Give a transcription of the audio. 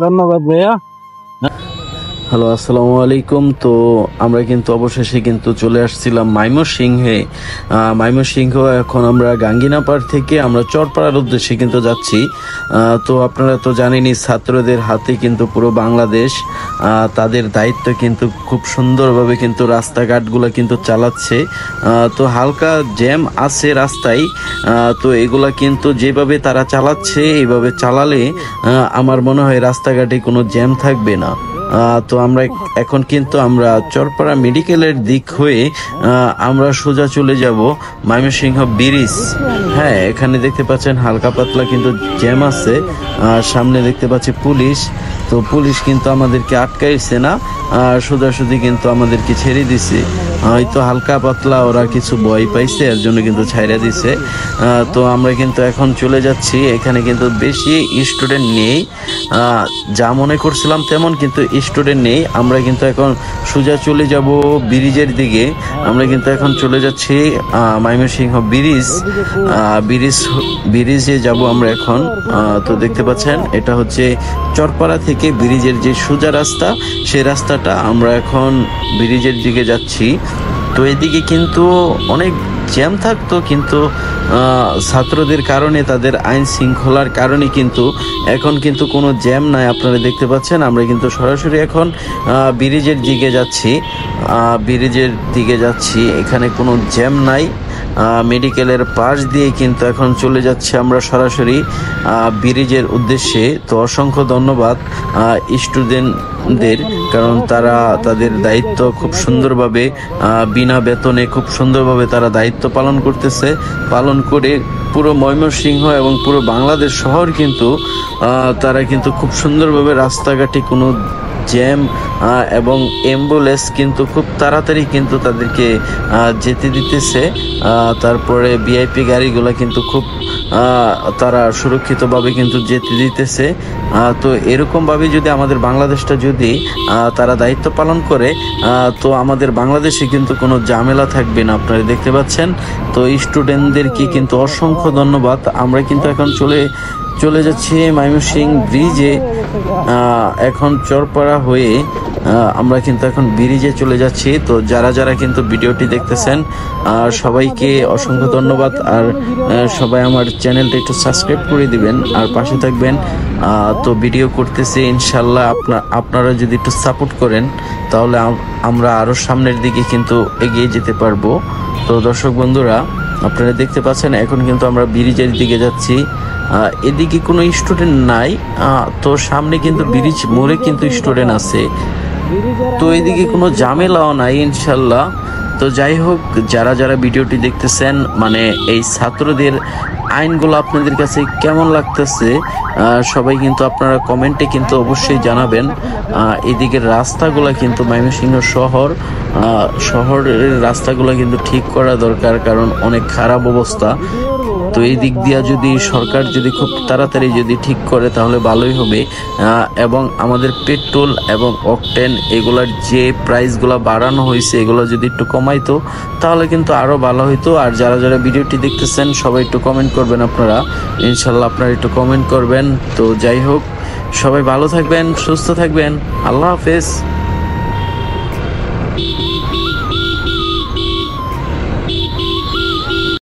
ধন্যবাদ ভাইয়া। হ্যালো, আসসালামু আলাইকুম। তো আমরা কিন্তু অবশেষে কিন্তু চলে আসছিলাম ময়মনসিংহে। ময়মনসিংহ এখন আমরা গাঙ্গিনাপাড় থেকে আমরা চরপাড়ার উদ্দেশ্যে কিন্তু যাচ্ছি। তো আপনারা তো জানেনই ছাত্রদের হাতে কিন্তু পুরো বাংলাদেশ, তাদের দায়িত্ব কিন্তু খুব সুন্দরভাবে কিন্তু রাস্তাঘাটগুলো কিন্তু চালাচ্ছে। তো হালকা জ্যাম আছে রাস্তায়, তো এগুলা কিন্তু যেভাবে তারা চালাচ্ছে এইভাবে চালালে আমার মনে হয় রাস্তাঘাটে কোনো জ্যাম থাকবে না। তো আমরা এখন কিন্তু আমরা চরপাড়া মেডিকেলের দিক হয়ে আমরা সোজা চলে যাব ময়মনসিংহ ব্রিজ। হ্যাঁ, এখানে দেখতে পাচ্ছেন হালকা পাতলা কিন্তু জ্যাম আছে। সামনে দেখতে পাচ্ছি পুলিশ। তো পুলিশ কিন্তু আমাদেরকে আটকাইছে না, সোজাসুজি কিন্তু আমাদেরকে ছেড়ে দিছে। হয়তো হালকা পাতলা ওরা কিছু ভয় পাইছে, এর জন্য কিন্তু ছাইড়া দিছে। তো আমরা কিন্তু এখন চলে যাচ্ছি। এখানে কিন্তু বেশি স্টুডেন্ট নেই, যা মনে করছিলাম তেমন কিন্তু স্টুডেন্ট নেই। আমরা কিন্তু এখন সোজা চলে যাব ব্রিজের দিকে। আমরা কিন্তু এখন চলে যাচ্ছি ময়মনসিংহ ব্রিজে যাব আমরা এখন। তো দেখতে পাচ্ছেন এটা হচ্ছে চরপাড়া থেকে ব্রিজের যে সোজা রাস্তা, সেই রাস্তাটা আমরা এখন ব্রিজের দিকে যাচ্ছি। তো এদিকে কিন্তু অনেক জ্যাম থাকতো, কিন্তু ছাত্রদের কারণে, তাদের আইন শৃঙ্খলার কারণে কিন্তু এখন কিন্তু কোনো জ্যাম নাই। আপনারা দেখতে পাচ্ছেন আমরা কিন্তু সরাসরি এখন ব্রিজের দিকে যাচ্ছি। এখানে কোনো জ্যাম নাই। মেডিকেলের পাশ দিয়ে কিন্তু এখন চলে যাচ্ছে আমরা সরাসরি ব্রিজের উদ্দেশ্যে। তো অসংখ্য ধন্যবাদ স্টুডেন্টদের, কারণ তারা তাদের দায়িত্ব খুব সুন্দরভাবে বিনা বেতনে খুব সুন্দরভাবে তারা দায়িত্ব পালন করতেছে। পালন করে পুরো ময়মনসিংহ এবং পুরো বাংলাদেশ শহর কিন্তু তারা কিন্তু খুব সুন্দরভাবে রাস্তাঘাটে কোনো জ্যাম এবং অ্যাম্বুলেন্স কিন্তু খুব তাড়াতাড়ি কিন্তু তাদেরকে যেতে দিতেছে। তারপরে ভিআইপি গাড়িগুলো কিন্তু খুব তারা সুরক্ষিতভাবে কিন্তু যেতে দিতেছে। তো এরকমভাবে যদি আমাদের বাংলাদেশটা যদি তারা দায়িত্ব পালন করে, তো আমাদের বাংলাদেশে কিন্তু কোনো ঝামেলা থাকবে না। আপনারা দেখতে পাচ্ছেন। তো স্টুডেন্টদেরকে কিন্তু অসংখ্য ধন্যবাদ। আমরা কিন্তু এখন চলে যাচ্ছি ময়মনসিংহ ব্রিজে। এখন চরপাড়া হয়ে আমরা কিন্তু এখন ব্রিজে চলে যাচ্ছি। তো যারা কিন্তু ভিডিওটি দেখতেছেন সবাইকে অসংখ্য ধন্যবাদ। আর সবাই আমার চ্যানেলটা একটু সাবস্ক্রাইব করে দিবেন আর পাশে থাকবেন। তো ভিডিও করতেছি ইনশাল্লাহ, আপনারা যদি একটু সাপোর্ট করেন তাহলে আমরা আরও সামনের দিকে কিন্তু এগিয়ে যেতে পারবো। তো দর্শক বন্ধুরা, আপনারা দেখতে পাচ্ছেন এখন কিন্তু আমরা ব্রিজের দিকে যাচ্ছি। এদিকে কোনো স্টুডেন্ট নাই, তো সামনে কিন্তু ব্রিজ মোড়ে কিন্তু স্টুডেন্ট আছে। তো এদিকে কোনো ঝামেলাও নাই ইনশাল্লাহ। তো যাই হোক, যারা ভিডিওটি দেখতেছেন, মানে এই ছাত্রদের আইনগুলো আপনাদের কাছে কেমন লাগতেছে সবাই কিন্তু আপনারা কমেন্টে কিন্তু অবশ্যই জানাবেন। এদিকের রাস্তাগুলো কিন্তু ময়মনসিংহ শহরের রাস্তাগুলো কিন্তু ঠিক করা দরকার, কারণ অনেক খারাপ অবস্থা। তো এই দিক দিয়ে যদি সরকার যদি খুব তাড়াতাড়ি যদি ঠিক করে তাহলে ভালোই হবে। এবং আমাদের পেট্রোল এবং অকটেন এগুলার যে প্রাইসগুলো বাড়ানো হয়েছে এগুলো যদি একটু কমাইতো তাহলে কিন্তু আরও ভালো হইতো। আর যারা ভিডিওটি দেখতেছেন সবাই একটু কমেন্ট করবেন, আপনারা ইনশাল্লাহ আপনারা একটু কমেন্ট করবেন। তো যাই হোক, সবাই ভালো থাকবেন, সুস্থ থাকবেন। আল্লাহ হাফেজ।